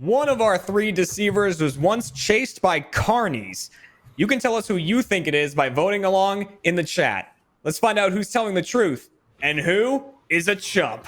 One of our three deceivers was once chased by carnies. You can tell us who you think it is by voting along in the chat. Let's find out who's telling the truth and who is a chump.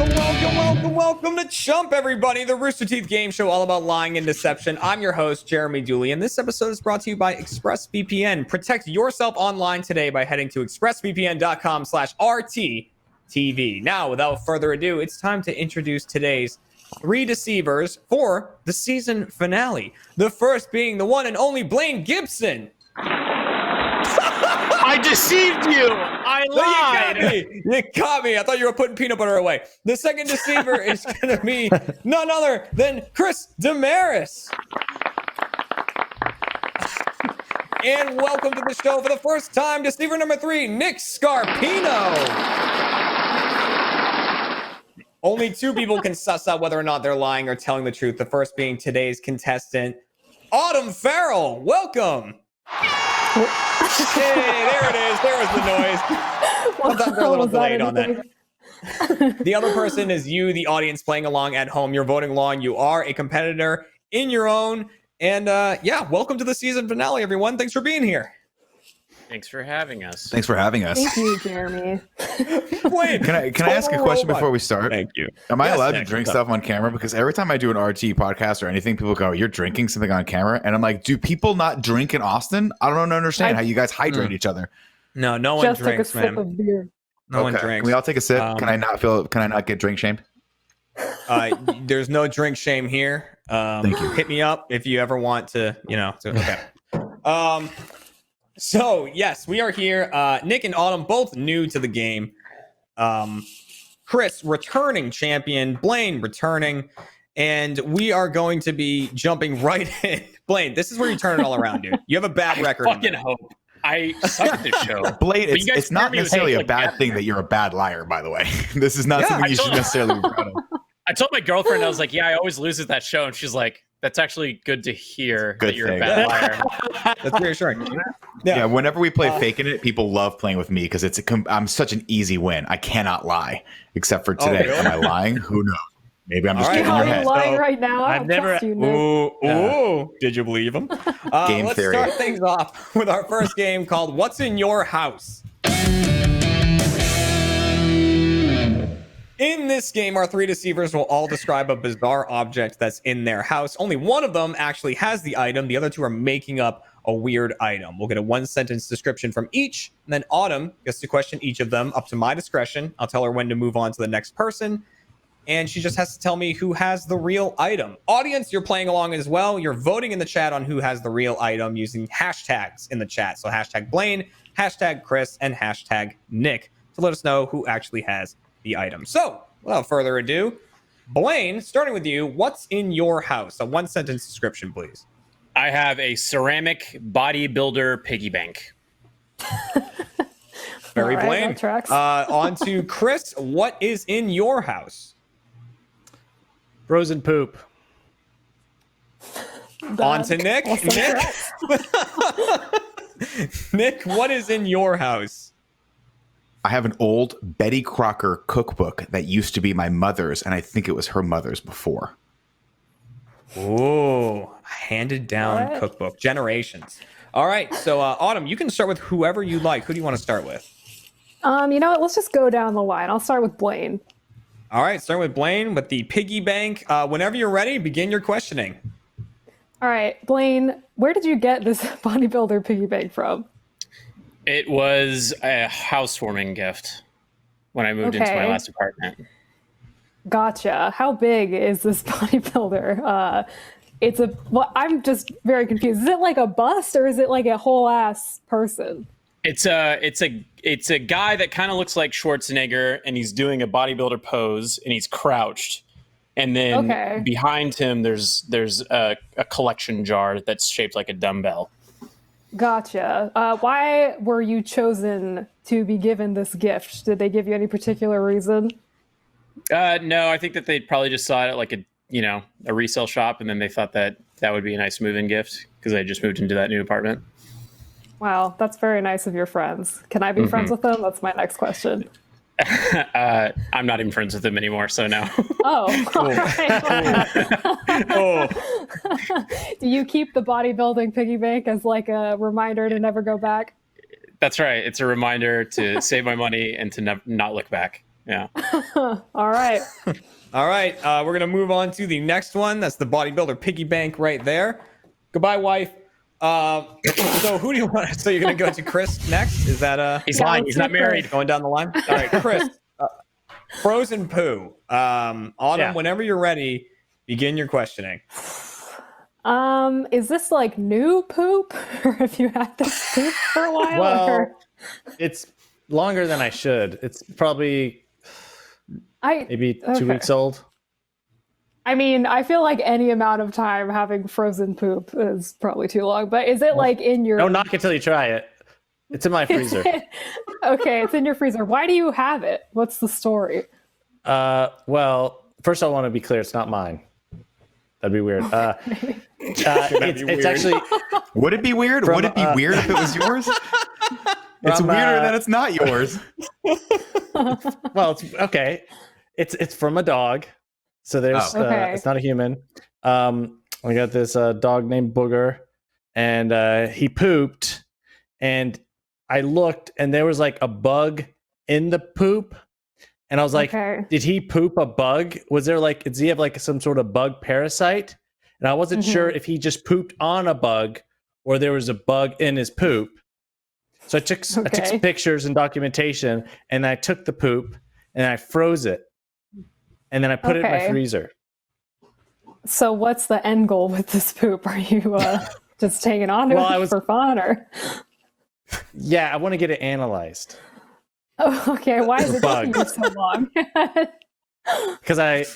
Welcome to Chump, everybody, the Rooster Teeth game show all about lying and deception. I'm your host, Jeremy Dooley, and this episode is brought to you by ExpressVPN. Protect yourself online today by heading to expressvpn.com/RTTV. Now, without further ado, it's time to introduce today's three deceivers for the season finale. The first being the one and only Blaine Gibson. I deceived you. I lied. You caught me. I thought you were putting peanut butter away. The second deceiver is going to be none other than Chris Damaris. And welcome to the show for the first time, deceiver number 3, Nick Scarpino. Only two people can suss out whether or not they're lying or telling the truth. The first being today's contestant, Autumn Farrell. Welcome. Hey, there it is. There was the noise. Sometimes they're a little delayed on that. The other person is you, the audience playing along at home. You're voting along. You are a competitor in your own. And yeah, welcome to the season finale, everyone. Thanks for being here. Thanks for having us. Thanks for having us. Thank you, Jeremy. Wait, Can I ask a question before we start? Thank you. Am I Yes, allowed Nick, to drink what's up? stuff on camera? Because every time I do an RT podcast or anything, people go, "You're drinking something on camera," and I'm like, "Do people not drink in Austin? I don't understand how you guys hydrate each other." No one Just drinks, take a sip man. of beer. No one Okay. drinks. Can we all take a sip? Can I not get drink shamed? There's no drink shame here. Thank you. Hit me up if you ever want to, okay. So yes, we are here. Nick and Autumn, both new to the game. Chris, returning champion. Blaine, returning. And we are going to be jumping right in. Blaine, this is where you turn it all around, dude. You have a bad record. I fucking hope. I suck at this show. Blade, But you guys it's not compare me with necessarily a like bad that. thing that you're a bad liar, by the way. This is not Yeah, something I you should told- necessarily be proud of. I told my girlfriend, I was like, yeah, I always lose at that show. And she's like, that's actually good to hear Good that you're thing. a bad liar. That's reassuring. Yeah, whenever we play Faking It, people love playing with me because I'm such an easy win. I cannot lie, except for today. really? Am I lying? Who knows? Maybe I'm just All right. getting in How your are head. you lying So, right now? I I've don't never- trust you, Nick. Ooh. Did you believe him? Game let's theory. start things off with our first game called What's in Your House? In this game, our three deceivers will all describe a bizarre object that's in their house. Only one of them actually has the item. The other two are making up a weird item. We'll get a one-sentence description from each, and then Autumn gets to question each of them up to my discretion. I'll tell her when to move on to the next person, and she just has to tell me who has the real item. Audience, you're playing along as well. You're voting in the chat on who has the real item using hashtags in the chat. So hashtag Blaine, hashtag Chris, and hashtag Nick to let us know who actually has the item. So without further ado, Blaine, starting with you, what's in your house? A one-sentence description, please. I have a ceramic bodybuilder piggy bank. Very All right, Blaine. that tracks. On to Chris. What is in your house? Frozen poop. On to Nick. Also Nick. correct. Nick, what is in your house? I have an old Betty Crocker cookbook that used to be my mother's, and I think it was her mother's before. Ooh, handed down What? cookbook. Generations. All right, so Autumn, you can start with whoever you like. Who do you want to start with? You know what? Let's just go down the line. I'll start with Blaine. All right, starting with Blaine with the piggy bank. Whenever you're ready, begin your questioning. All right, Blaine, where did you get this bodybuilder piggy bank from? It was a housewarming gift when I moved into my Okay. last apartment. Gotcha. How big is this bodybuilder? I'm just very confused. Is it like a bust or is it like a whole ass person? It's a guy that kind of looks like Schwarzenegger, and he's doing a bodybuilder pose, and he's crouched. And then Okay. behind him, there's a collection jar that's shaped like a dumbbell. Gotcha. Why were you chosen to be given this gift? Did they give you any particular reason? No, I think that they probably just saw it at like a resale shop, and then they thought that would be a nice move-in gift because I just moved into that new apartment. Wow, that's very nice of your friends. Can I be friends with them? That's my next question. I'm not even friends with them anymore, so no. Oh, all right. Oh, Do you keep the bodybuilding piggy bank as like a reminder to never go back? That's right. It's a reminder to save my money and to not look back. Yeah. All right. all right. We're gonna move on to the next one. That's the bodybuilder piggy bank right there. Goodbye, wife. So who do you want? So you're gonna go to Chris next? Is that He's lying. He's not married. going down the line? All right, Chris. Frozen poo. Autumn. Yeah. Whenever you're ready, begin your questioning. Is this like new poop, or have you had this poop for a while? Well, or? it's longer than I should. It's probably maybe 2 okay. weeks old. I mean, I feel like any amount of time having frozen poop is probably too long. But is it like in your? Don't knock it till you try it. It's in my freezer. Okay, it's in your freezer. Why do you have it? What's the story? Well, first I want to be clear. It's not mine. That'd be weird. It's actually. Would it be weird? Would it be weird if it was yours? It's From, weirder that it's not yours. Well, it's okay. It's from a dog, so there's Okay. it's not a human. We got this dog named Booger, and he pooped, and I looked, and there was like a bug in the poop, and I was like, Okay. did he poop a bug? Was there like, does he have like some sort of bug parasite? And I wasn't sure if he just pooped on a bug or there was a bug in his poop. So I took some pictures and documentation, and I took the poop and I froze it, and then I put it in my freezer. So what's the end goal with this poop? Are you just hanging on to it for fun, or? Yeah, I want to get it analyzed. Oh, okay. Why is it taking you so long? Because it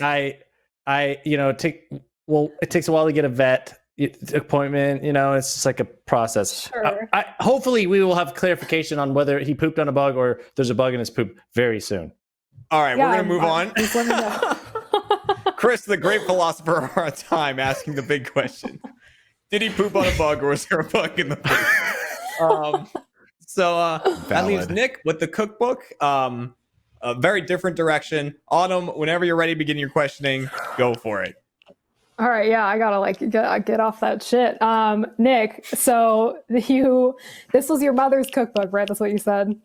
takes a while to get a vet appointment. It's just like a process. Sure. Hopefully we will have clarification on whether he pooped on a bug or there's a bug in his poop very soon. All right, we're gonna move on. Just let me know. Chris, the great philosopher of our time, asking the big question: did he poop on a bug, or was there a bug in the poop? That leaves Nick with the cookbook. A very different direction. Autumn, whenever you're ready, begin your questioning. Go for it. All right, yeah, I gotta get off that shit. Nick, so this was your mother's cookbook, right? That's what you said.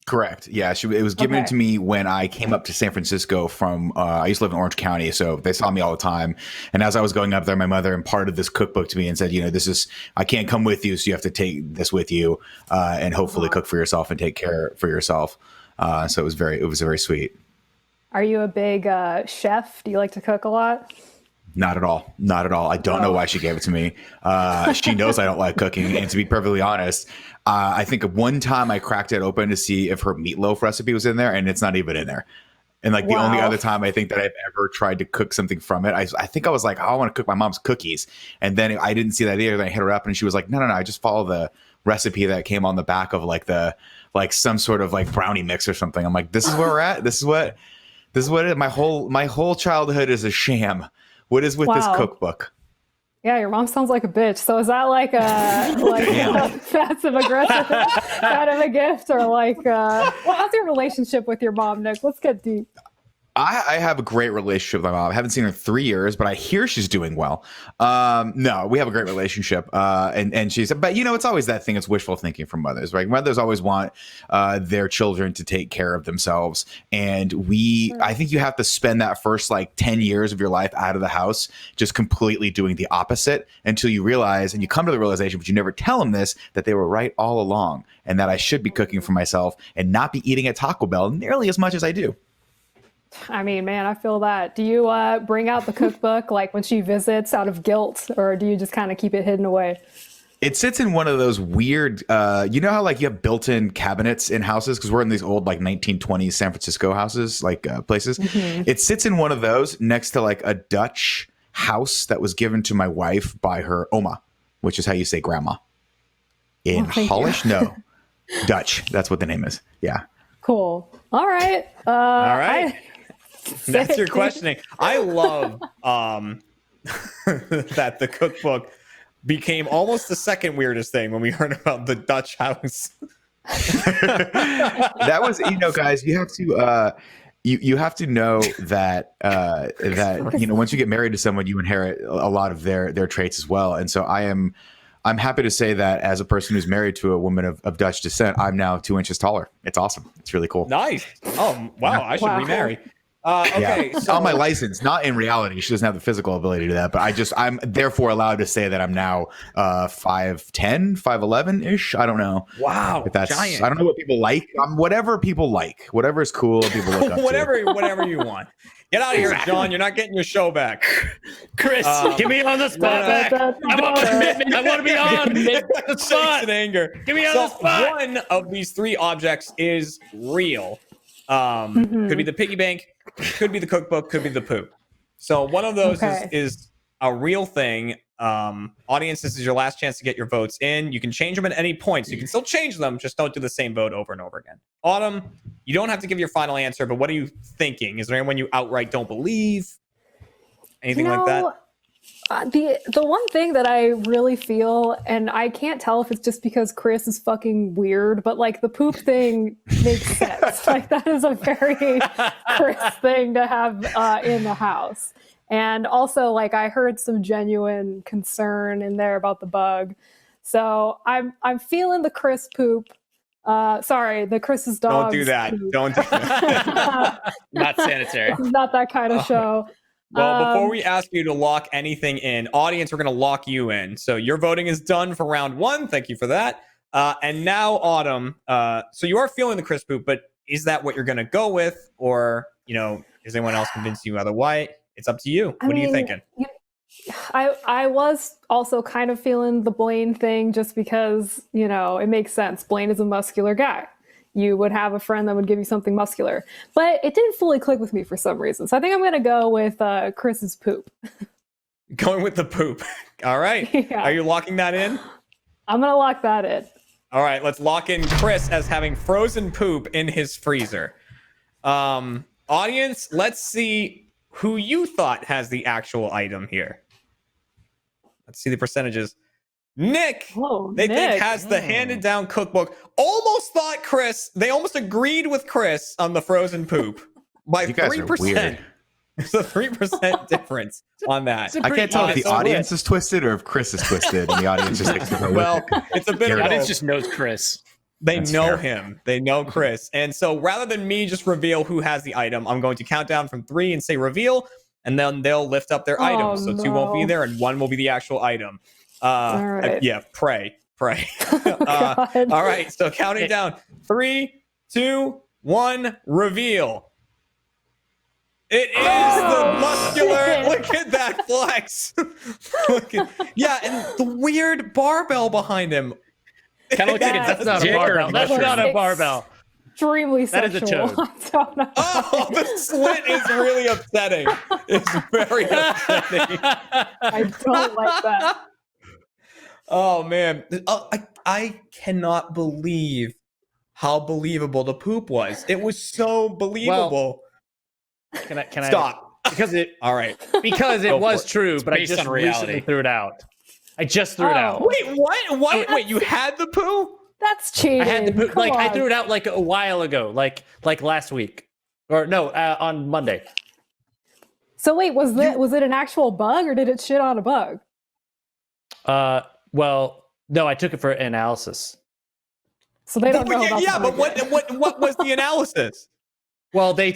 Correct. Yeah, it was given to me when I came up to San Francisco from. I used to live in Orange County, so they saw me all the time. And as I was going up there, my mother imparted this cookbook to me and said, "This is I can't come with you, so you have to take this with you, and hopefully cook for yourself and take care for yourself." So it was very sweet. Are you a big chef? Do you like to cook a lot? Not at all. Not at all. I don't know why she gave it to me. She knows I don't like cooking. And to be perfectly honest, I think one time I cracked it open to see if her meatloaf recipe was in there, and it's not even in there. And the only other time I think that I've ever tried to cook something from it, I think I was like, I want to cook my mom's cookies. And then I didn't see that either. Then I hit her up and she was like, no, I just follow the recipe that came on the back of some sort of like brownie mix or something. I'm like, this is where we're at. This is what it is. My whole childhood is a sham. What is with this cookbook? Yeah, your mom sounds like a bitch. So is that like a passive aggressive kind of a gift, or how's your relationship with your mom, Nick? Let's get deep. I have a great relationship with my mom. I haven't seen her in 3 years, but I hear she's doing well. No, we have a great relationship. And she's, but it's always that thing. It's wishful thinking from mothers, right? Mothers always want their children to take care of themselves. And I think you have to spend that first 10 years of your life out of the house, just completely doing the opposite until you realize, and you come to the realization, but you never tell them this, that they were right all along and that I should be cooking for myself and not be eating at Taco Bell nearly as much as I do. I mean, man, I feel that. Do you bring out the cookbook when she visits out of guilt, or do you just kind of keep it hidden away? It sits in one of those weird, you know how you have built-in cabinets in houses, because we're in these old 1920s San Francisco houses, places. Mm-hmm. It sits in one of those next to a Dutch house that was given to my wife by her oma, which is how you say grandma. In Hollish? No, Dutch. That's what the name is. Yeah. Cool. All right. All right. That's your questioning. I love that the cookbook became almost the second weirdest thing when we heard about the Dutch house. That was, guys, you have to you have to know that once you get married to someone, you inherit a lot of their traits as well. And so I'm happy to say that as a person who's married to a woman of Dutch descent, I'm now 2 inches taller. It's awesome. It's really cool. Nice. Oh wow, I should remarry. Okay, so on my license, not in reality. She doesn't have the physical ability to do that, but I'm therefore allowed to say that I'm now 5'10", 5'11" ish. I don't know. Wow, if that's giant. I don't know what people like. Whatever people like, whatever is cool, people look up to. whatever you want. Get out of here, John. You're not getting your show back. Chris, get me on the spot back. I want commitment. I want to be on the spot. In anger. Get me on the spot. One of these three objects is real. Could be the piggy bank, could be the cookbook, could be the poop. So one of those is a real thing. Audience, this is your last chance to get your votes in. You can change them at any point. So you can still change them, just don't do the same vote over and over again. Autumn, you don't have to give your final answer, but what are you thinking? Is there anyone you outright don't believe? Anything like that? The one thing that I really feel, and I can't tell if it's just because Chris is fucking weird, but like the poop thing makes sense. Like that is a very Chris thing to have in the house. And also, like I heard some genuine concern in there about the bug. So I'm feeling the Chris poop. Sorry, the Chris's dog. Don't do that. Don't do that. Not sanitary. This is not that kind of show. Well, before we ask you to lock anything in, audience, we're going to lock you in. So your voting is done for round one. Thank you for that. And now, Autumn, so you are feeling the Chris poop, but is that what you're going to go with? Or, is anyone else convinced you otherwise? It's up to you. What are you thinking? I was also kind of feeling the Blaine thing just because, it makes sense. Blaine is a muscular guy. You would have a friend that would give you something muscular. But it didn't fully click with me for some reason. So I think I'm going to go with Chris's poop. Going with the poop. All right. Yeah. Are you locking that in? I'm going to lock that in. All right. Let's lock in Chris as having frozen poop in his freezer. Audience, let's see who you thought has the actual item here. Let's see the percentages. Nick, they think has the handed down cookbook. Almost thought Chris. They almost agreed with Chris on the frozen poop by 3%. There's a 3% difference on that. I can't tell if the audience is twisted or if Chris is twisted, and the audience just thinks it's a bit. The audience just knows Chris. They know him. They know Chris. And so rather than me just reveal who has the item, I'm going to count down from 3 and say reveal, and then they'll lift up their items. So 2 won't be there, and 1 will be the actual item. All right. Yeah, pray. All right, so counting down. 3, 2, 1, reveal. It is the muscular. Look at that flex. And the weird barbell behind him. Kind of looks like That's not a barbell. That's not a barbell. Extremely That sexual. is a chode. Oh, the slit is really upsetting. It's very upsetting. I don't like that. Oh man, I cannot believe how believable the poop was. It was so believable. Can I Stop? Because it. All right. Because it was true, but I based just on reality. recently threw it out. I just threw it out. Wait, what? Wait, you had the poo? That's cheating. I had the poop. Come I on. threw it out like a while ago, like last week, or no, on Monday. So wait, was it an actual bug or did it shit on a bug? Well, no, I took it for analysis. So they don't know about but what was the analysis? Well, they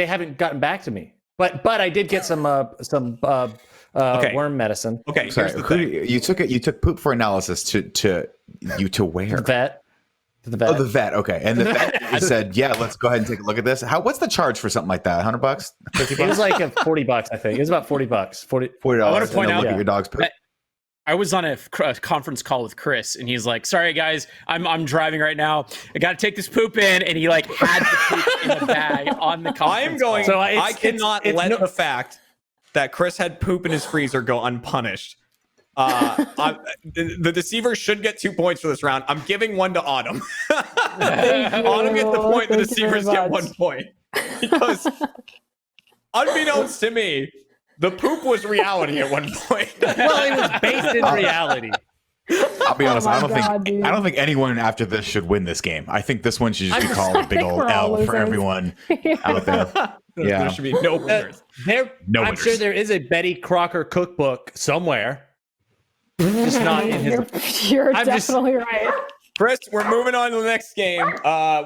haven't gotten back to me, but I did get some worm medicine. Okay, Sorry, here's the thing. you took poop for analysis to where? The vet. The vet. Oh, the vet. Okay, and the vet said, "Yeah, let's go ahead and take a look at this." What's the charge for something like that? $100, $50? It was like $40, I think. It was about $40. $40. $40. I want to point out look at your dog's poop. I was on a conference call with Chris, and he's like, "Sorry guys, I'm driving right now. I got to take this poop in," and he like had the poop in the bag on the conference. I'm going. call. So I cannot let the fact that Chris had poop in his freezer go unpunished. The deceiver should get 2 points for this round. I'm giving 1 to Autumn. Autumn gets the point. The Thank you deceivers very get much. 1 point because unbeknownst to me, the poop was reality at one point. Well, it was based in reality. I'll be honest. my I don't God, think dude. I don't think anyone after this should win this game. I think this one should just be called a big think old we're all L for losers. everyone out there. There Yeah. should be no winners. No I'm winners. sure there is a Betty Crocker cookbook somewhere. Just not in his. You're I'm just- definitely right. Chris, we're moving on to the next game.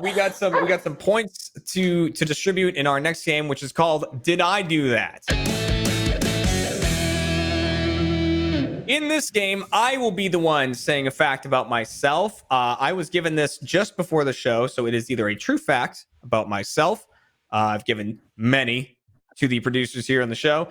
We got some points to distribute in our next game, which is called Did I Do That? In this game, I will be the one saying a fact about myself. I was given this just before the show, so it is either a true fact about myself. I've given many to the producers here on the show,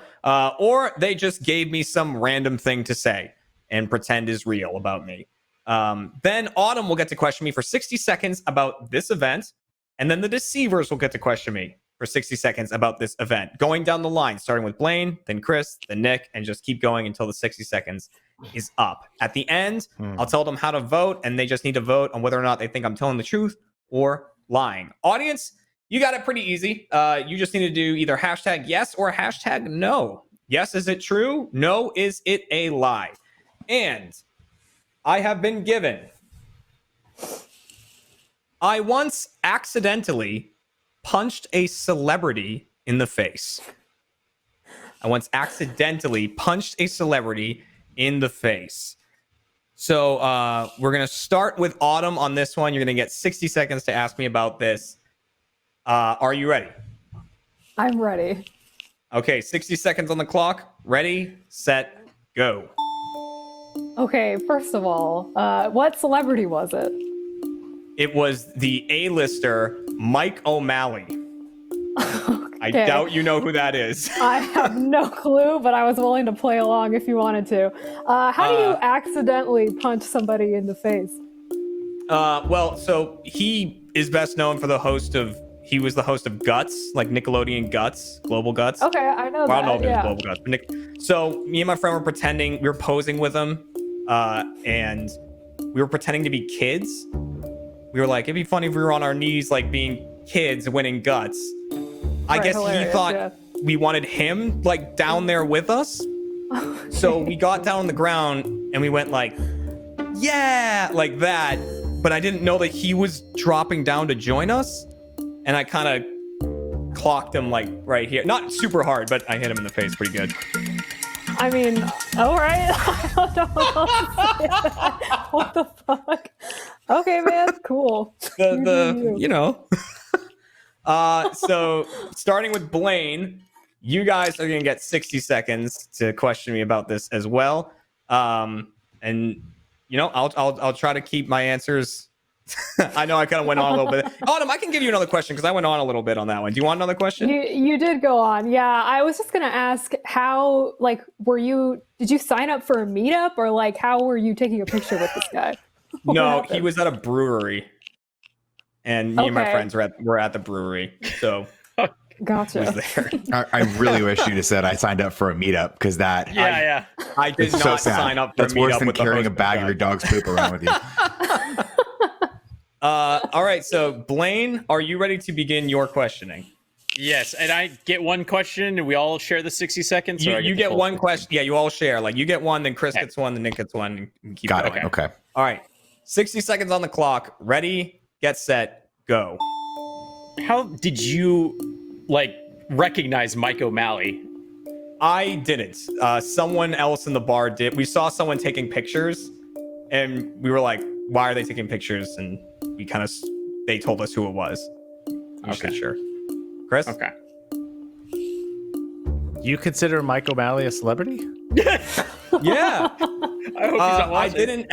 or they just gave me some random thing to say and pretend is real about me. Then Autumn will get to question me for 60 seconds about this event, and then the deceivers will get to question me for 60 seconds about this event, going down the line, starting with Blaine, then Chris, then Nick, and just keep going until the 60 seconds is up. At the end, I'll tell them how to vote, and they just need to vote on whether or not they think I'm telling the truth or lying. Audience, you got it pretty easy. You just need to do either hashtag yes or hashtag no. Yes, is it true? No, is it a lie? And I have been given. I once accidentally punched a celebrity in the face. I once accidentally punched a celebrity in the face. So we're going to start with Autumn on this one. You're going to get 60 seconds to ask me about this. Are you ready? I'm ready. Okay, 60 seconds on the clock. Ready, set, go. Okay, first of all, what celebrity was it? It was the A-lister Mike O'Malley. I Okay. doubt you know who that is. I have no clue, but I was willing to play along if you wanted to. How do you accidentally punch somebody in the face? Well, so he is best known for he was the host of Guts, like Nickelodeon Guts, Global Guts. Okay, I know Well, I don't know that. if it was Yeah. Global Guts. But so me and my friend were pretending, we were posing with him, and we were pretending to be kids. We were like, it'd be funny if we were on our knees, like being kids winning Guts. I Right, guess he hilarious, thought yeah. we wanted him like down there with us. So we got down on the ground and we went like, yeah, like that. But I didn't know that he was dropping down to join us. And I kind of clocked him like right here. Not super hard, but I hit him in the face pretty good. I mean, all right. I don't know what else to say. What the fuck? Okay, man. Cool. You know. So starting with Blaine, you guys are gonna get 60 seconds to question me about this as well. And you know, I'll try to keep my answers. I know I kind of went on a little bit. Autumn, I can give you another question because I went on a little bit on that one. Do you want another question? You did go on. Yeah, I was just gonna ask how, like, did you sign up for a meetup, or like how were you taking a picture with this guy? No, he was at a brewery. And me and my Okay. friends were at the brewery. So he Gotcha. was there. I really wish you'd have said I signed up for a meetup because that Yeah. I did it's not so sad. sign up for That's a meetup worse than with the carrying host a bag of guy. your dog's poop around with you. All right, so Blaine, are you ready to begin your questioning? Yes, and I get one question, and we all share the 60 seconds. Or I You the get full one 60? question. Yeah, you all share. Like you get one, then Chris Okay. gets one, then Nick gets one, and keep Got going. it. Okay. All right, 60 seconds on the clock. Ready, get set, go. How did you recognize Mike O'Malley? I didn't. Someone else in the bar did. We saw someone taking pictures, and we were like, "Why are they taking pictures?" And we they told us who it was. I'm just not Okay. sure. Chris? Okay. You consider Mike O'Malley a celebrity? Yeah. I hope he's not I watching.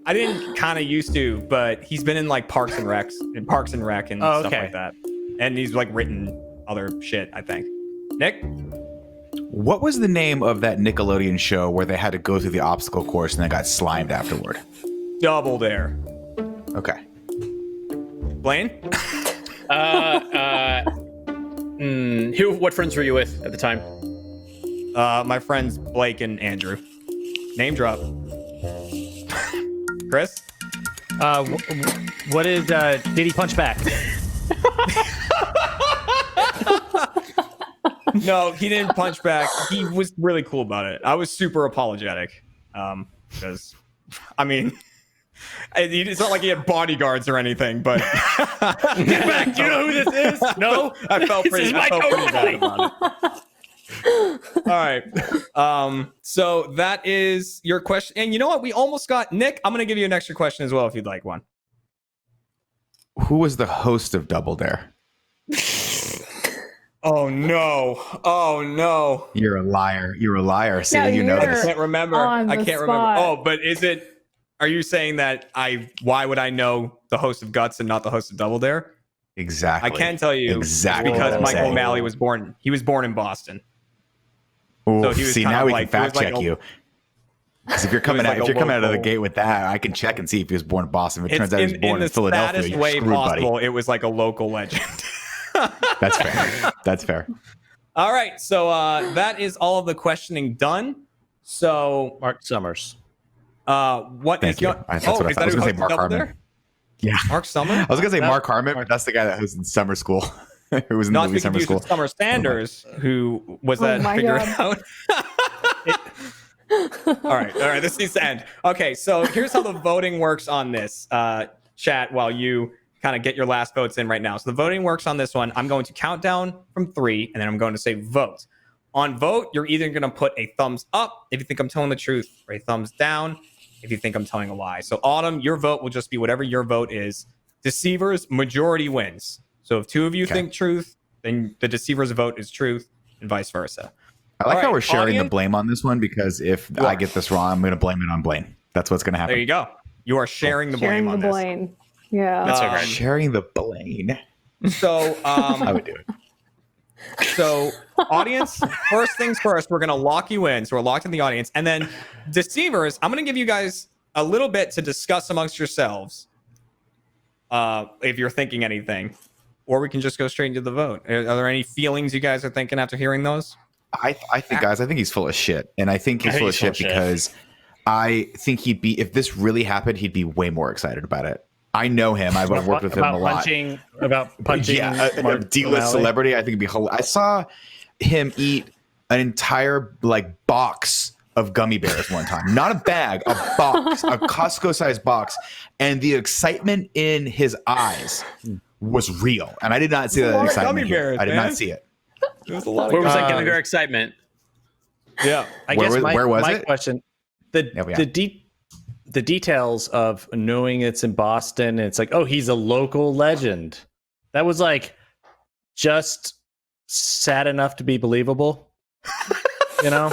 I didn't kind of used to, but he's been in like Parks and Rec and stuff okay. like that. And he's like written other shit, I think. Nick? What was the name of that Nickelodeon show where they had to go through the obstacle course and then got slimed afterward? Double Dare. Okay. Blaine? What friends were you with at the time? My friends Blake and Andrew. Name drop. Chris? What is Did he punch back? No, he didn't punch back. He was really cool about it. I was super apologetic. Because, I mean, it's not like he had bodyguards or anything, but. Get back! Do you know who this is? No? I felt This pretty, is I felt Mike pretty bad about it. All right. So that is your question. And you know what? We almost got Nick. I'm going to give you an extra question as well if you'd like one. Who was the host of Double Dare? Oh no! Oh no! You're a liar. You're a liar. Saying you know I this. can't remember. on I the can't remember. spot. Oh, but is it? Are you saying that why would I know the host of Guts and not the host of Double Dare? Exactly. I can tell you exactly because what I'm Michael saying. O'Malley was born. He was born in Boston. Ooh, So he was see, kind now of we like- can it was fact like check a- you. Because if you're coming like out, if a you're coming out of the local- gate with that, I can check and see if he was born in Boston. If it It's turns out he was born the in Philadelphia, saddest you're way screwed, possible. buddy. It was like a local legend. That's fair. That's fair. All right, so that is all of the questioning done. So, Mark Summers. what Thank is you. your? That's what I is thought. I that was who gonna say hosted Mark Double Harmon. Dare? Yeah. Mark Summer? I was going to say No. Mark Harmon, but that's the guy that was in summer school. Who was in Not the to movie be Summer confused School. with Summer Sanders, who was Oh that my figured God. out. All right. This needs to end. Okay, so here's how the voting works on this chat while you kind of get your last votes in right now. So the voting works on this one. I'm going to count down from 3, and then I'm going to say vote. On vote, you're either going to put a thumbs up if you think I'm telling the truth, or a thumbs down if you think I'm telling a lie. So Autumn, your vote will just be whatever your vote is. Deceivers, majority wins. So if 2 of you Okay. think truth, then the deceiver's vote is truth, and vice versa. I like All how right, we're sharing the audience? blame on this one because if You I are. get this wrong, I'm going to blame it on Blaine. That's what's going to There happen. you go. You are sharing the Sharing blame the on blame. Yeah. That's this. okay. Sharing the Blaine. So, I would do it. So, audience, first things first, we're going to lock you in. So, we're locked in the audience. And then, deceivers, I'm going to give you guys a little bit to discuss amongst yourselves if you're thinking anything. Or we can just go straight into the vote. Are there any feelings you guys are thinking after hearing those? I think, guys, I think he's full of shit. And I think he's I full think of shit he's full of because I think he'd be, if this really happened, he'd be way more excited about it. I know him. I've worked with him a lot. About punching. Yeah, a Mark D-list O'Malley. celebrity. I think it'd be hilarious. I saw him eat an entire box of gummy bears one time. Not a bag, a box, a Costco-sized box, and the excitement in his eyes was real. And I did not see There's a that lot of excitement gummy here. bears, I did man. not see it. There's a lot Where was that Uh, gummy bear excitement? Yeah. I Where guess was- where was my it? question, Yeah, yeah. the details of knowing it's in Boston, and it's like, oh, he's a local legend. That was like just sad enough to be believable. You know?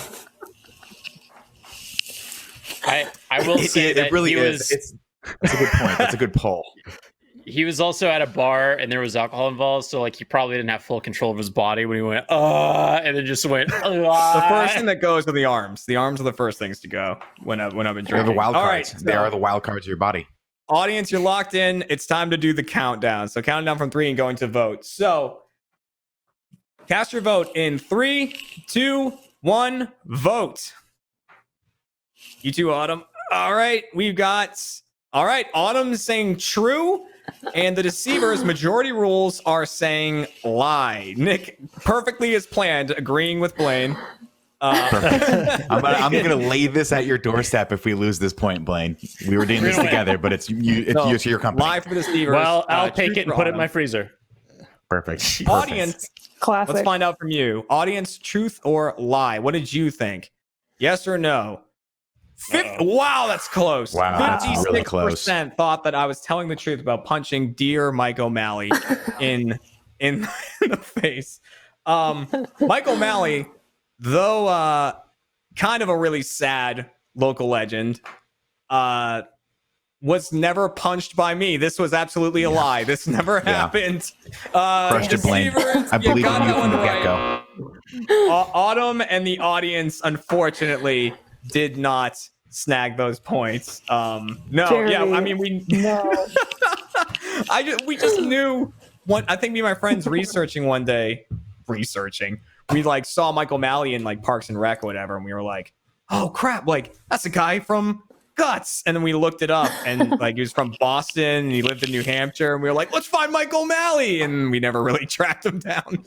I will say that It really he is. was That's a good point. That's a good poll. he was also at a bar and there was alcohol involved, so like he probably didn't have full control of his body when he went and then just went The first thing that goes are the arms. The arms are the first things to go when I've been They're drinking. the wild All cards. right, They so- are the wild cards of your body. Audience, you're locked in. It's time to do the countdown. So counting down from 3 and going to vote. So cast your vote in 3, 2, 1, vote. You too, Autumn. All right, we've got. All right, Autumn's saying true, and the deceivers' majority rules are saying lie. Nick perfectly as planned, agreeing with Blaine. I'm gonna lay this at your doorstep if we lose this point, Blaine. We were doing this together, but it's your company. Lie for the deceivers. Well, I'll take truth it and for put it in my Autumn. freezer. Perfect. Audience, Classic. let's find out from you. Audience, truth or lie? What did you think? Yes or no? Wow, that's close. Wow, that's really close. 56% thought that I was telling the truth about punching dear Mike O'Malley in the face. Mike O'Malley, though kind of a really sad local legend, was never punched by me. This was absolutely a lie. This never happened. Crushed it, Blaine. Deceivers, I believe got in you that from the one right. get-go. Autumn and the audience, unfortunately, did not snag those points. No, Jerry, yeah, I mean, we No. we just knew. I think me and my friends researching one day, we like saw Michael O'Malley in like Parks and Rec or whatever, and we were like, oh crap, like that's a guy from guts. And then we looked it up, and like he was from Boston and he lived in New Hampshire, and we were like, let's find Mike O'Malley, and we never really tracked him down.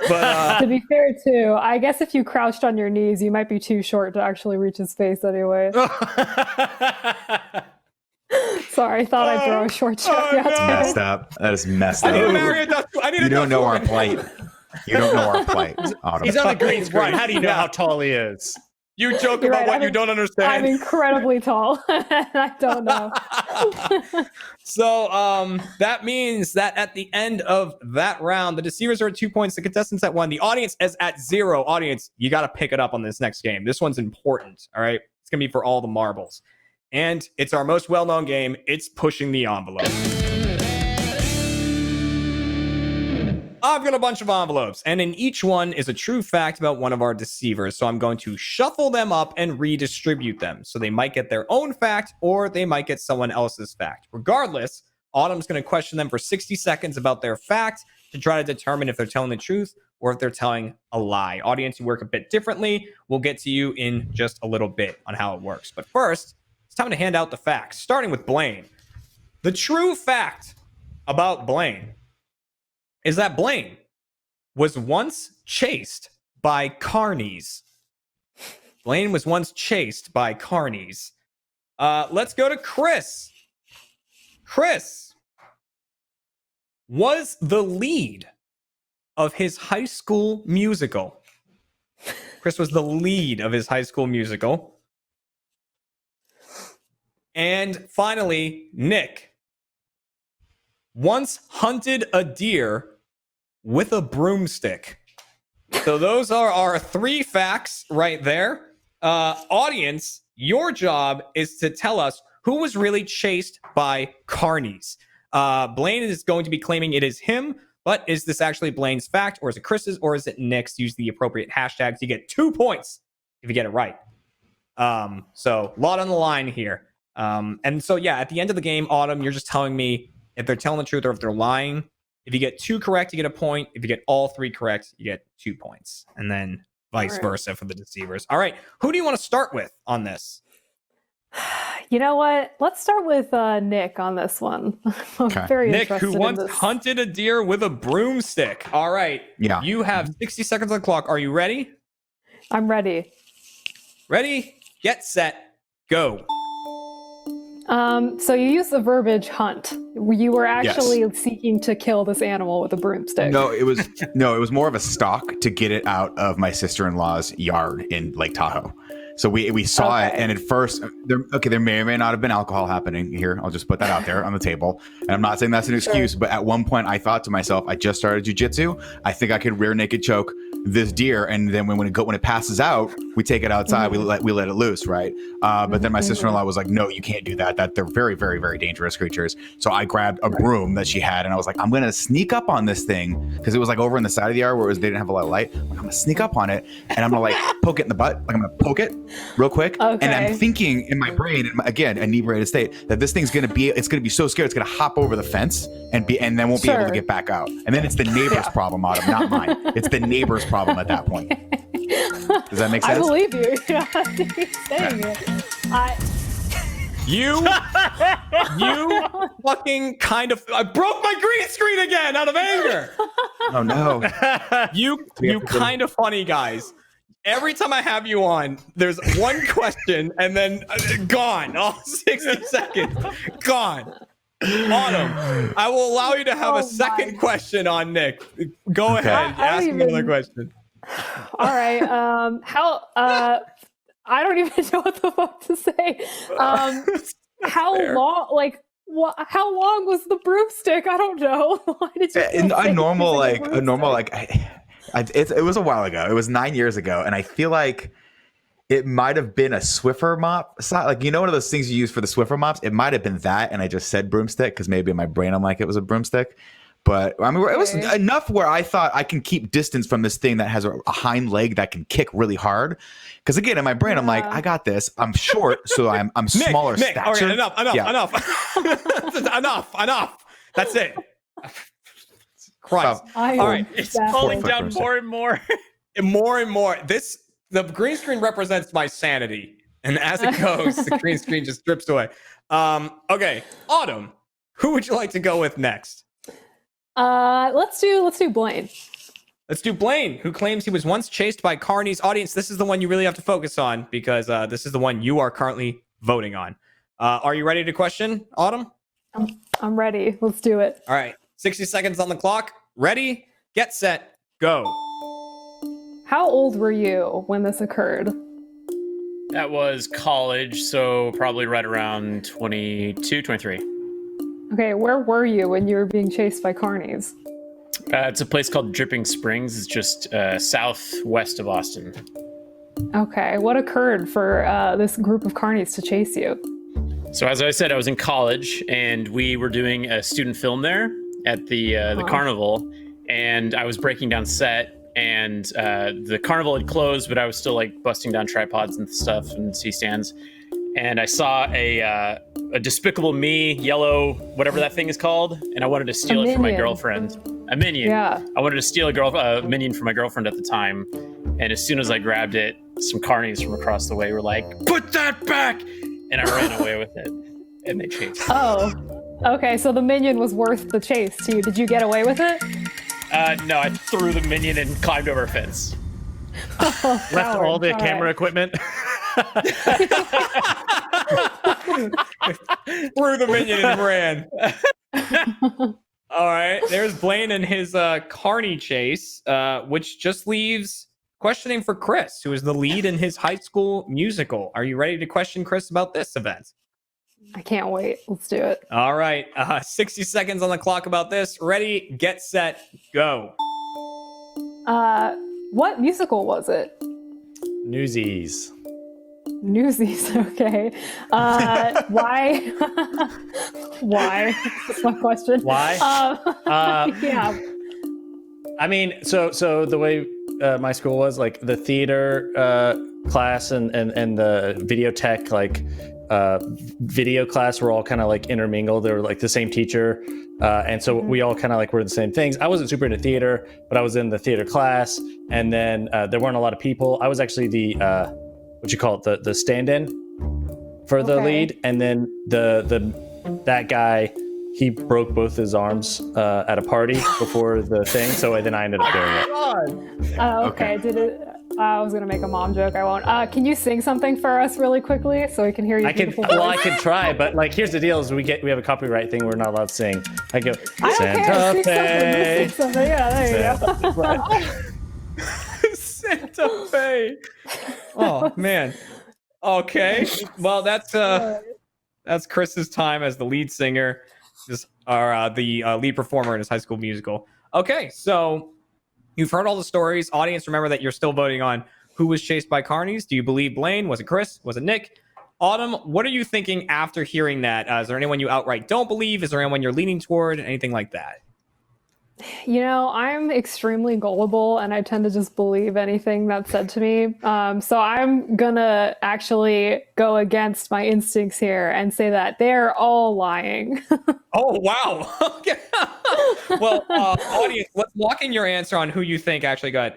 But to be fair too, I guess if you crouched on your knees, you might be too short to actually reach his face anyway. Sorry, thought I'd throw a short joke out there. Messed up. That is messed up. You don't know our plight. You don't know our plight, Autumn. He's on a green screen. How do you know how tall he is? You joke You're about right, what you don't understand. I'm incredibly tall. I don't know. So that means that at the end of that round, the deceivers are at 2 points, the contestants at 1, the audience is at 0. Audience, you got to pick it up on this next game. This one's important, all right? It's going to be for all the marbles. And it's our most well-known game. It's pushing the envelope. I've got a bunch of envelopes, and in each one is a true fact about one of our deceivers. So I'm going to shuffle them up and redistribute them. So they might get their own fact, or they might get someone else's fact. Regardless, Autumn's going to question them for 60 seconds about their fact to try to determine if they're telling the truth or if they're telling a lie. Audience, you work a bit differently. We'll get to you in just a little bit on how it works. But first, it's time to hand out the facts, starting with Blaine. The true fact about Blaine is that Blaine was once chased by carnies. Blaine was once chased by carnies. Let's go to Chris. Chris was the lead of his high school musical. Chris was the lead of his high school musical. And finally, Nick once hunted a deer with a broomstick. So those are our 3 facts right there. Audience, your job is to tell us who was really chased by carnies. Blaine is going to be claiming it is him, but is this actually Blaine's fact, or is it Chris's, or is it Nick's? Use the appropriate hashtags. You get 2 points if you get it right. So a lot on the line here. And so, yeah, at the end of the game, Autumn, you're just telling me if they're telling the truth or if they're lying. If you get 2 correct, you get a point. If you get all 3 correct, you get 2 points. And then vice versa for the deceivers. All right. Who do you want to start with on this? You know what? Let's start with Nick on this one. I'm very Nick, interested who in once this. hunted a deer with a broomstick. All right. Yeah. You have 60 seconds on the clock. Are you ready? I'm ready. Ready, get, set, go. So you use the verbiage hunt. You were actually seeking to kill this animal with a broomstick. No, it was more of a stalk to get it out of my sister-in-law's yard in Lake Tahoe. So we saw it, and at first, there may or may not have been alcohol happening here. I'll just put that out there on the table. And I'm not saying that's an excuse, but at one point I thought to myself, I just started jujitsu. I think I could rear naked choke this deer, and then when it passes out, we take it outside. We let it loose, right? But then my sister-in-law was like, "No, you can't do that. That they're very, very, very dangerous creatures." So I grabbed a broom that she had, and I was like, "I'm gonna sneak up on this thing," because it was like over in the side of the yard where they didn't have a lot of light. I'm gonna sneak up on it, and I'm gonna like poke it in the butt. Like I'm gonna poke it real quick, and I'm thinking in my brain, again, inebriated state, that this thing's gonna be so scared it's gonna hop over the fence and then won't be able to get back out. And then it's the neighbor's problem, Autumn, not mine. It's the neighbor's problem at that point. Does that make sense? I believe you. Keep saying it. You fucking kind of... I broke my green screen again out of anger. Oh, no. You kind of funny guys. Every time I have you on, there's one question and then gone. All 60 seconds. Gone. Autumn, I will allow you to have a second question on Nick. Go ahead. Ask me another question. All right. I don't even know what the fuck to say. How long? Like, how long was the broomstick? I don't know. Why did you? It was a while ago. It was 9 years ago, and I feel like it might have been a Swiffer mop. Like, you know, one of those things you use for the Swiffer mops. It might have been that, and I just said broomstick because maybe in my brain I'm like it was a broomstick. But I mean, it was enough where I thought I can keep distance from this thing that has a hind leg that can kick really hard. Because again, in my brain, I'm like, I got this. I'm short, so I'm smaller stature. All right, enough. That's it. Christ. All right, it's falling down more and more. More and more. The green screen represents my sanity. And as it goes, the green screen just drips away. Okay, Autumn, who would you like to go with next? Let's do Blaine. Let's do Blaine, who claims he was once chased by Carnies. Audience, this is the one you really have to focus on because this is the one you are currently voting on. Are you ready to question, Autumn? I'm ready. Let's do it. All right, 60 seconds on the clock. Ready, get set, go. How old were you when this occurred? That was college, so probably right around 22, 23. Okay, where were you when you were being chased by Carnies? It's a place called Dripping Springs. It's just southwest of Austin. Okay, what occurred for this group of Carnies to chase you? So as I said, I was in college, and we were doing a student film there at the carnival, and I was breaking down set, and the carnival had closed, but I was still like busting down tripods and stuff and C-stands, and I saw a Despicable Me yellow, whatever that thing is called, and I wanted to steal it from my girlfriend. A minion. Yeah. I wanted to steal a minion from my girlfriend at the time, and as soon as I grabbed it, some Carnies from across the way were like, "Put that back!" And I ran away with it, and they chased me. Oh, okay. So the minion was worth the chase to you. Did you get away with it? No, I threw the minion and climbed over a fence. Left all the camera equipment. Threw the minion and ran. All right, there's Blaine and his Carney chase, which just leaves questioning for Chris, who is the lead in his high school musical. Are you ready to question Chris about this event? I can't wait. Let's do it. All right, 60 seconds on the clock about this. Ready, get set, go. What musical was it? Newsies. Newsies. Okay. Why? Why? That's my question. Why? Yeah. I mean, so the way my school was, like the theater class and the video tech, like video class were all kind of like intermingled. They were like the same teacher. And so we all kind of like were the same things. I wasn't super into theater, but I was in the theater class. And then there weren't a lot of people. I was actually the, what you call it, the stand-in for the lead. And then that guy, he broke both his arms at a party before the thing. So then I ended up doing it. Oh, okay. Did it? I was gonna make a mom joke. I won't. Can you sing something for us really quickly so we can hear you? I can try, but like here's the deal: is we have a copyright thing. We're not allowed to sing. I go Santa Fe. Sing something. Yeah, there you go. Santa Fe. Oh man. Okay. Well, that's Chris's time as the lead singer, the lead performer in his high school musical. Okay, so you've heard all the stories. Audience, remember that you're still voting on who was chased by Carnies. Do you believe Blaine? Was it Chris? Was it Nick? Autumn, what are you thinking after hearing that? Is there anyone you outright don't believe? Is there anyone you're leaning toward? Anything like that? You know, I'm extremely gullible and I tend to just believe anything that's said to me. So I'm gonna actually go against my instincts here and say that they're all lying. Oh, wow. Okay. Well, audience, let's lock in your answer on who you think actually got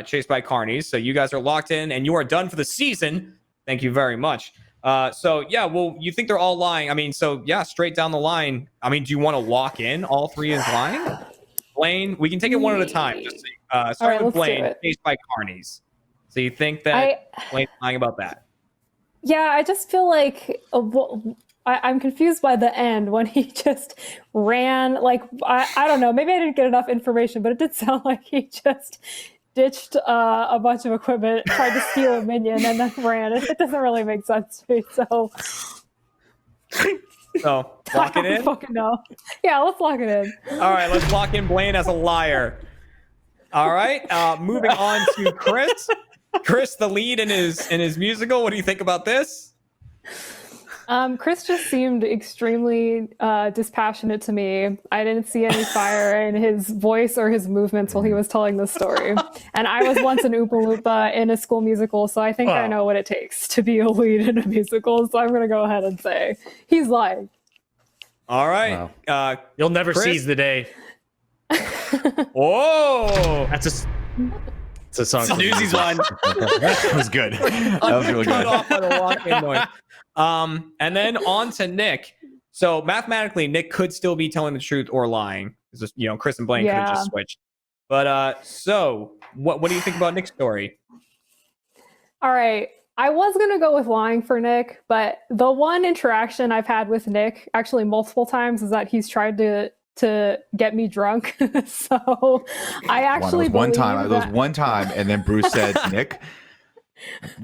chased by Carnies. So you guys are locked in and you are done for the season. Thank you very much. So yeah, well, you think they're all lying. I mean, so yeah, straight down the line. I mean, do you want to lock in all three is lying? Blaine, we can take it one at a time. Just start with Blaine, chased by Carnies. So you think that Blaine's lying about that? Yeah, I just feel like I'm confused by the end when he just ran. Like, I don't know. Maybe I didn't get enough information, but it did sound like he just ditched a bunch of equipment, tried to steal a minion, and then ran. It doesn't really make sense to me. So lock it in? Fucking no. Yeah, let's lock it in. All right, let's lock in Blaine as a liar. All right, moving on to Chris. Chris, the lead in his musical. What do you think about this? Chris just seemed extremely dispassionate to me. I didn't see any fire in his voice or his movements while he was telling the story. And I was once an Oompa Loompa in a school musical, so I think I know what it takes to be a lead in a musical. So I'm going to go ahead and say he's lying. All right. Wow. You'll never Chris? seize the day. Whoa! That's It's a song. It's a Newsies one. That was good. That was really Cut good. off by the walk-in noise. And then on to Nick. So mathematically, Nick could still be telling the truth or lying. It's just, Chris and Blaine could have Yeah. just switched. But so what do you think about Nick's story? All right. I was going to go with lying for Nick, but the one interaction I've had with Nick, actually multiple times, is that he's tried to get me drunk. So I actually There was believe one time, and then Bruce said, "Nick,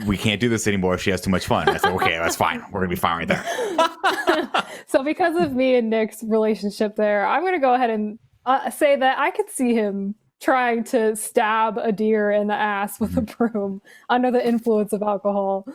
we can't do this anymore. She has too much fun." I said, "Okay, that's fine. We're gonna be fine right there." So because of me and Nick's relationship there, I'm going to go ahead and say that I could see him trying to stab a deer in the ass with a broom under the influence of alcohol.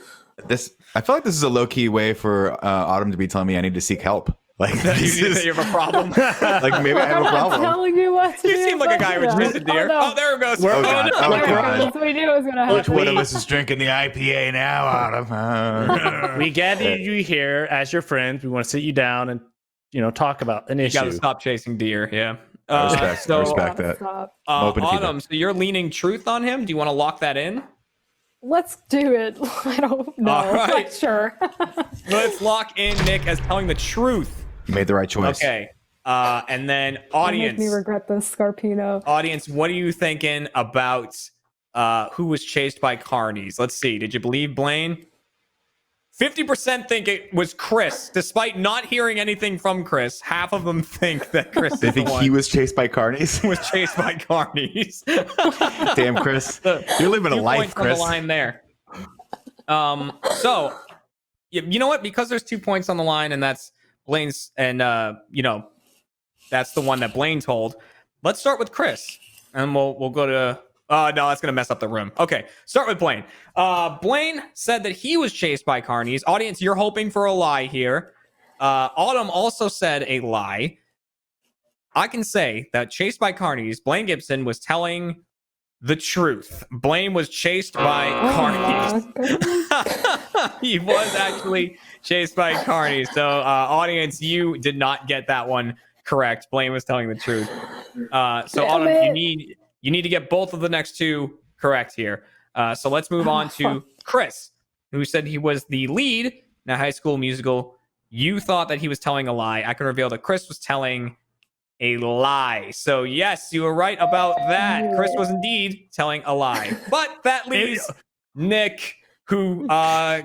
I feel like this is a low key way for Autumn to be telling me I need to seek help. Like, You have a problem? like maybe I have a I'm problem. telling you what to You do, seem like a guy who but, would chase a deer. no. Oh, there it goes. Oh, God. Oh, There it God. goes. We knew it was going to happen. Which one of us is drinking the IPA now, Autumn? We gathered you here as your friends. We want to sit you down and talk about an You issue. got to stop chasing deer. Yeah. I respect that. Stop. open to Autumn, so you're leaning truth on him. Do you want to lock that in? Let's do it. I don't know. All right. But sure. Let's lock in Nick as telling the truth. You made the right choice. Okay. And then Don't audience. make me regret this, Scarpino. Audience, what are you thinking about who was chased by carnies? Let's see. Did you believe Blaine? 50% think it was Chris, despite not hearing anything from Chris. Half of them think that Chris They is the think one he was chased by carnies. was chased by carnies. Damn, Chris, you're living a 2 life, points on the Chris. line there. So you know what? Because there's 2 points on the line, and that's Blaine's, and that's the one that Blaine told. Let's start with Chris, and we'll go to. No, that's gonna mess up the room. Okay, start with Blaine. Blaine said that he was chased by carnies. Audience, you're hoping for a lie here. Autumn also said a lie. I can say that chased by carnies, Blaine Gibson was telling the truth. Blaine was chased by carnies. He was actually chased by carnies. So, audience, you did not get that one correct. Blaine was telling the truth. So, Damn Autumn, it. you need to get both of the next two correct here. So let's move on to Chris, who said he was the lead in a High School Musical. You thought that he was telling a lie. I can reveal that Chris was telling a lie. So yes, you were right about that. Chris was indeed telling a lie. But that leaves Nick, who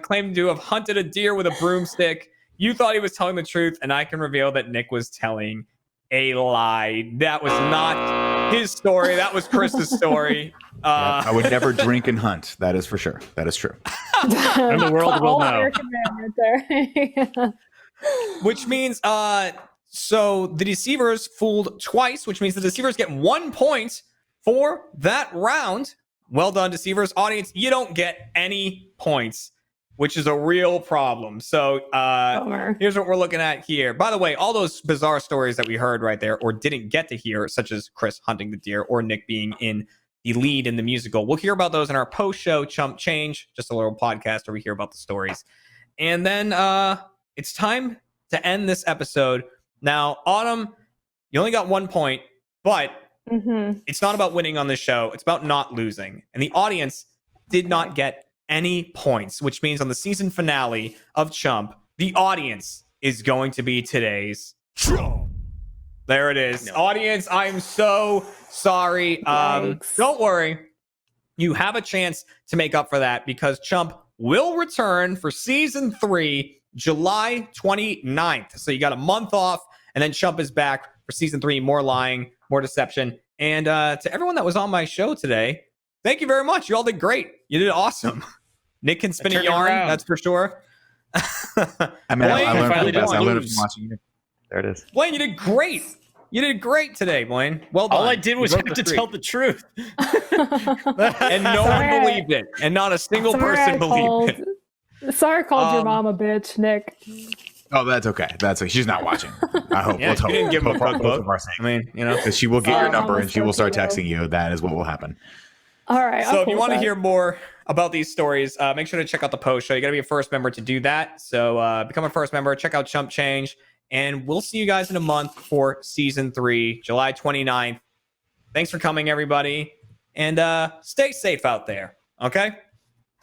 claimed to have hunted a deer with a broomstick. You thought he was telling the truth, and I can reveal that Nick was telling a lie. That was not his story. That was Chris's story. I would never drink and hunt. That is for sure. That is true. And the world will All know. American man right there. Which means, so the deceivers fooled twice, which means the deceivers get 1 point for that round. Well done, deceivers. Audience, you don't get any points, which is a real problem. So Bummer. here's what we're looking at here. By the way, all those bizarre stories that we heard right there or didn't get to hear, such as Chris hunting the deer or Nick being in the lead in the musical, we'll hear about those in our post-show Chump Change, just a little podcast where we hear about the stories. And then it's time to end this episode. Now, Autumn, you only got 1 point, but it's not about winning on this show. It's about not losing. And the audience did not get any points, which means on the season finale of Chump, the audience is going to be today's Chump. There it is. No. Audience, I'm so sorry. Don't worry. You have a chance to make up for that because Chump will return for season 3, July 29th. So you got a month off, and then Chump is back for season 3, more lying, more deception. And to everyone that was on my show today, thank you very much. You all did great. You did awesome. Nick can spin a yarn, that's for sure. I mean, I learned from the best. I learned from watching you. There it is. Blaine, you did great. You did great today, Blaine. Well done. All I did was have to tell the truth. And no one believed it. And not a single person believed it. Sorry I called your mom a bitch, Nick. Oh, that's okay. That's okay. She's not watching. I hope. Yeah, you didn't give him a cookbook. I mean, you know. She will get your number and she will start Scorpio. texting you. That is what will happen. All right. So if you want to hear more about these stories, make sure to check out the post show. You got to be a first member to do that. So become a first member. Check out Chump Change. And we'll see you guys in a month for season 3, July 29th. Thanks for coming, everybody. And stay safe out there. Okay?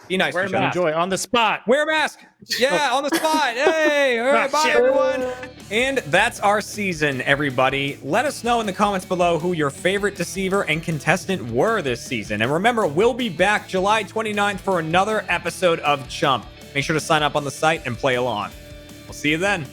Be nice to each other. Enjoy on the spot. Wear a mask. Yeah, on the spot. Hey, all right, bye, everyone. And that's our season, everybody. Let us know in the comments below who your favorite deceiver and contestant were this season. And remember, we'll be back July 29th for another episode of CHUMP. Make sure to sign up on the site and play along. We'll see you then.